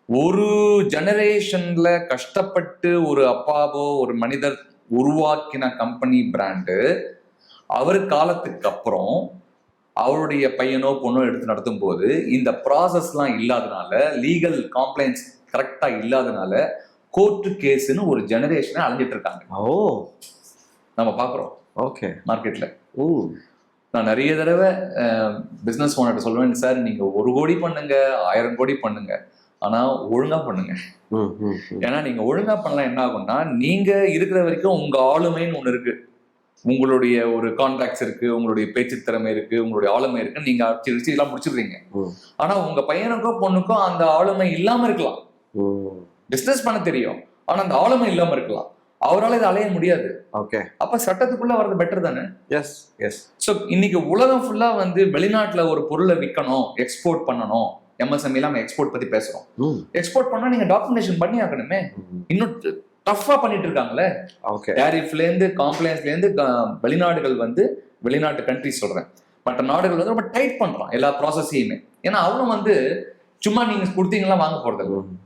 ஒரு ஜெனரேஷன்ல கஷ்டப்பட்டு ஒரு அப்பாவோ ஒரு மனிதர் உருவாக்கின கம்பெனி பிராண்டு அவர் காலத்துக்கு அப்புறம் அவருடைய பையனோ பொண்ணோ எடுத்து நடத்தும் போது இந்த ப்ராசஸ்லாம் இல்லாதனால, லீகல் காம்ப்ளைண்ட்ஸ் கரெக்டா இல்லாதனால கோர்ட்டு கேஸ்ன்னு ஒரு ஜெனரேஷனை அலைஞ்சிட்டு இருக்காங்க. ஓ, நம்ம பாக்குறோம் ஓகே. மார்க்கெட்ல. ஓ, நான் நிறைய தடவை பிசினஸ் ஓனர்கிட்ட சொல்லுவேன், சார் நீங்க 1 கோடி பண்ணுங்க, 1000 கோடி பண்ணுங்க, ஆனா ஒழுங்கா பண்ணுங்க. ஏன்னா நீங்க ஒழுங்கா பண்ணலாம் என்ன ஆகும்னா, நீங்க இருக்கிற வரைக்கும் உங்க ஆளுமைன்னு ஒண்ணு இருக்கு, உங்களுடைய ஒரு கான்டாக்ட்ஸ் இருக்கு, உங்களுடைய பேச்சு திறமை இருக்கு, உங்களுடைய ஆளுமை இருக்கு, நீங்க அடிச்சு எல்லாம் முடிச்சிடுறீங்க. ஆனா உங்க பையனுக்கோ பொண்ணுக்கோ அந்த ஆளுமை இல்லாம இருக்கலாம், பிசினஸ் பண்ண தெரியும், ஆனா அந்த ஆளுமை இல்லாம இருக்கலாம், அவரால் இதை அலைய முடியாது. ஓகே, அப்ப சட்டத்துக்குள்ள வர்றது பெட்டர் தானே? S S. ஸோ இன்னைக்கு உலகம் ஃபுல்லா வந்து வெளிநாட்டுல ஒரு பொருளை விற்கணும், எக்ஸ்போர்ட் பண்ணணும், எம்எஸ்எம்இ நம்ம எக்ஸ்போர்ட் பத்தி பேசுறோம். எக்ஸ்போர்ட் பண்ணா நீங்க டாக்குமெண்டேஷன் பண்ணி ஆகணுமே. இன்னும் டஃபா பண்ணிட்டு இருக்காங்களே. ஓகே, டேரிஃப்ல இருந்து காம்ப்ளைன்ஸ்ல இருந்து வெளிநாடுகள் வந்து, வெளிநாட்டு கண்ட்ரிஸ் சொல்றேன், மற்ற நாடுகள் வந்து ரொம்ப டைட் பண்றான் எல்லா ப்ராசஸையுமே. ஏன்னா அவனும் வந்து சும்மா நீங்க கொடுத்தீங்களா வாங்க போறது.